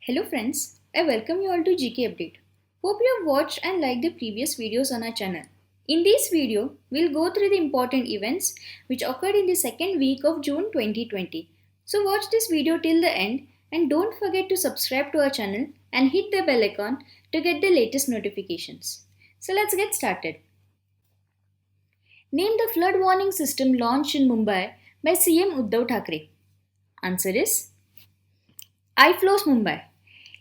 Hello friends, I welcome you all to GK Update. Hope you have watched and liked the previous videos on our channel. In this video, we'll go through the important events which occurred in the second week of June 2020. So watch this video till the end and don't forget to subscribe to our channel and hit the bell icon to get the latest notifications. So let's get started. Name the flood warning system launched in Mumbai by CM Uddhav Thackeray. Answer is iFlows Mumbai.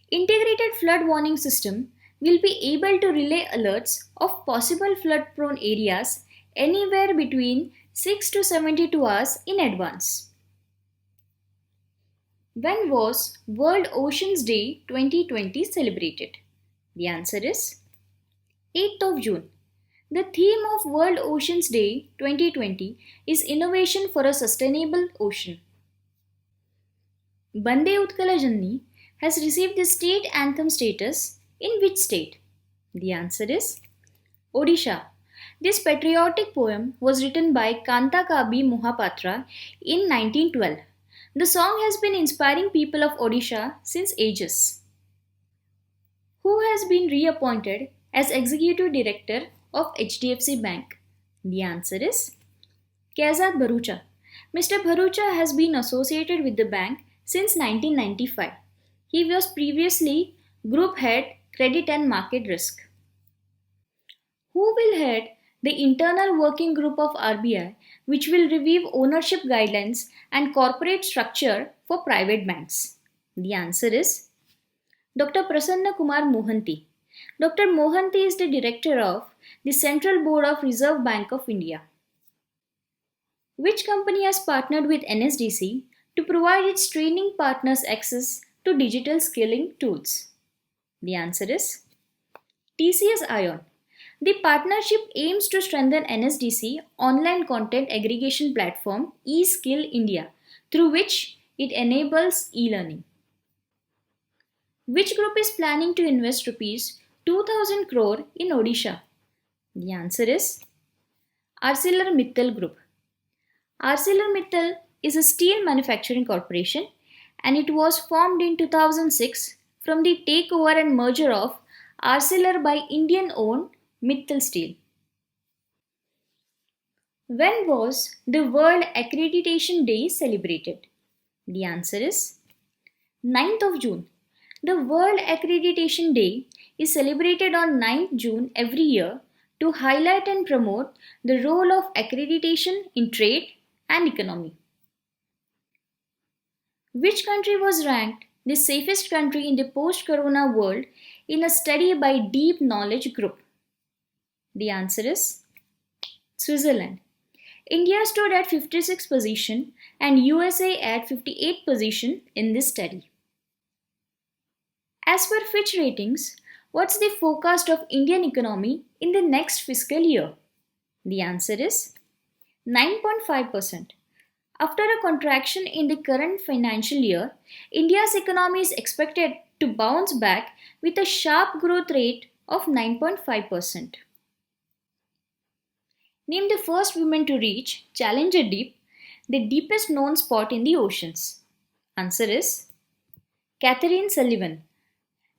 Integrated flood warning system will be able to relay alerts of possible flood prone areas anywhere between 6 to 72 hours in advance. When was World Oceans Day 2020 celebrated? The answer is 8th of June. The theme of World Oceans Day 2020 is Innovation for a Sustainable Ocean. Bande Utkala Janni has received the state anthem status in which state? The answer is Odisha. This patriotic poem was written by Kanta Kabi Mohapatra in 1912. The song has been inspiring people of Odisha since ages. Who has been reappointed as Executive Director of HDFC Bank? The answer is Kaizad Bharucha. Mr. Bharucha has been associated with the bank since 1995. He was previously Group Head Credit and Market Risk. Who will head the internal working group of RBI which will review ownership guidelines and corporate structure for private banks? The answer is Dr. Prasanna Kumar Mohanty. Dr. Mohanty is the director of the Central Board of Reserve Bank of India. Which company has partnered with NSDC to provide its training partners access to digital skilling tools? The answer is TCS Ion. The partnership aims to strengthen NSDC online content aggregation platform eSkill India, through which it enables e-learning. Which group is planning to invest rupees 2000 crore in Odisha? The answer is ArcelorMittal Group. ArcelorMittal is a steel manufacturing corporation and it was formed in 2006 from the takeover and merger of Arcelor by Indian-owned Mittal Steel. When was the World Accreditation Day celebrated? The answer is 9th of June. The World Accreditation Day is celebrated on 9th June every year to highlight and promote the role of accreditation in trade and economy. Which country was ranked the safest country in the post-corona world in a study by Deep Knowledge Group? The answer is Switzerland. India stood at 56th position and USA at 58th position in this study. As per Fitch Ratings, what's the forecast of Indian economy in the next fiscal year? The answer is 9.5%. After a contraction in the current financial year, India's economy is expected to bounce back with a sharp growth rate of 9.5%. Name the first woman to reach Challenger Deep, the deepest known spot in the oceans. Answer is Catherine Sullivan.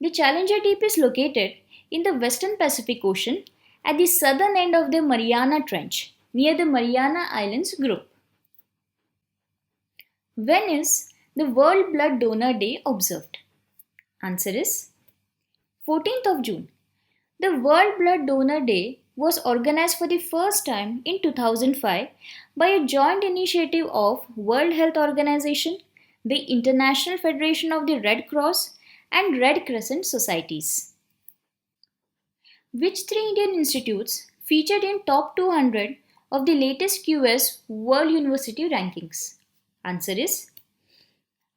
The Challenger Deep is located in the Western Pacific Ocean at the southern end of the Mariana Trench, near the Mariana Islands group. When is the World Blood Donor Day observed? Answer is 14th of June. The World Blood Donor Day was organized for the first time in 2005 by a joint initiative of World Health Organization, the International Federation of the Red Cross, and Red Crescent Societies. Which three Indian institutes featured in top 200 of the latest QS World University Rankings? Answer is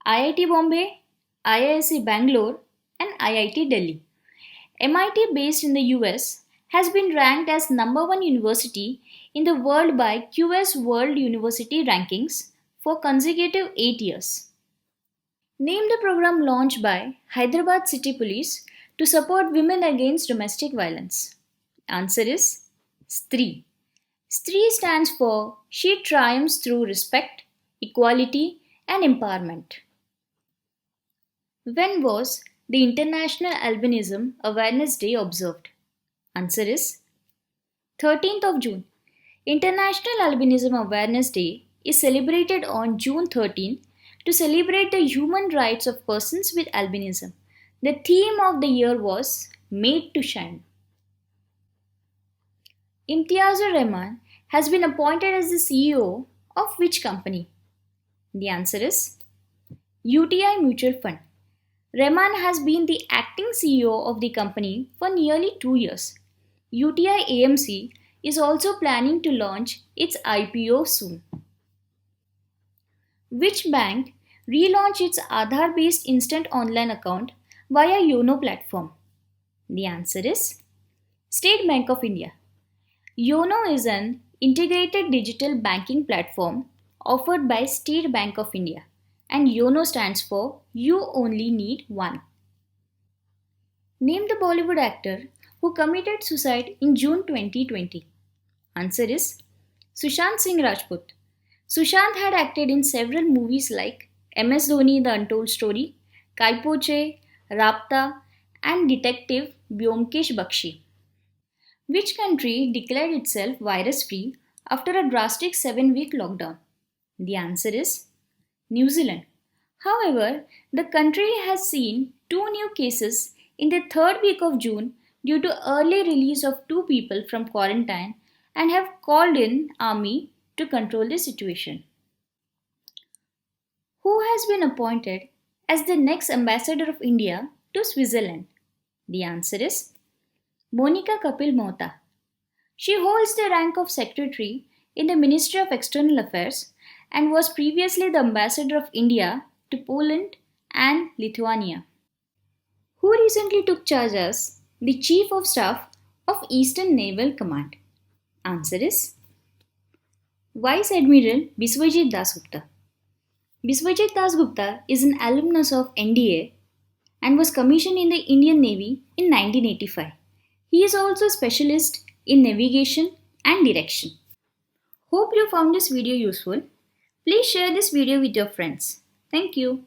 IIT Bombay, IISc Bangalore, and IIT Delhi. MIT, based in the US, has been ranked as number 1 university in the world by QS World University Rankings for consecutive 8 years. Name the program launched by Hyderabad City Police to support women against domestic violence. Answer is STREE. STREE stands for She Triumphs Through Respect, Equality and Empowerment. When was the International Albinism Awareness Day observed? Answer is 13th of June. International Albinism Awareness Day is celebrated on June 13 to celebrate the human rights of persons with albinism. The theme of the year was Made to Shine. Imtiazur Rahman has been appointed as the CEO of which company? The answer is UTI Mutual Fund. Rahman has been the acting CEO of the company for nearly 2 years. UTI AMC is also planning to launch its IPO soon. Which bank relaunched its Aadhaar based instant online account via YONO platform? The answer is State Bank of India. YONO is an integrated digital banking platform offered by State Bank of India, and YONO stands for You Only Need One. Name the Bollywood actor who committed suicide in June 2020. Answer is Sushant Singh Rajput. Sushant had acted in several movies like MS Dhoni The Untold Story, Kai Po Che, Rapta, and Detective Byomkesh Bakshi. Which country declared itself virus free after a drastic 7-week lockdown? The answer is New Zealand. However, the country has seen 2 new cases in the 3rd week of June due to early release of 2 people from quarantine and have called in army to control the situation. Who has been appointed as the next ambassador of India to Switzerland? The answer is Monica Kapil Mohta. She holds the rank of secretary in the Ministry of External Affairs and was previously the ambassador of India to Poland and Lithuania. Who recently took charge as the Chief of Staff of Eastern Naval Command? Answer is Vice Admiral Biswajit Dasgupta. Biswajit Dasgupta is an alumnus of NDA and was commissioned in the Indian Navy in 1985. He is also a specialist in navigation and direction. Hope you found this video useful. Please share this video with your friends. Thank you.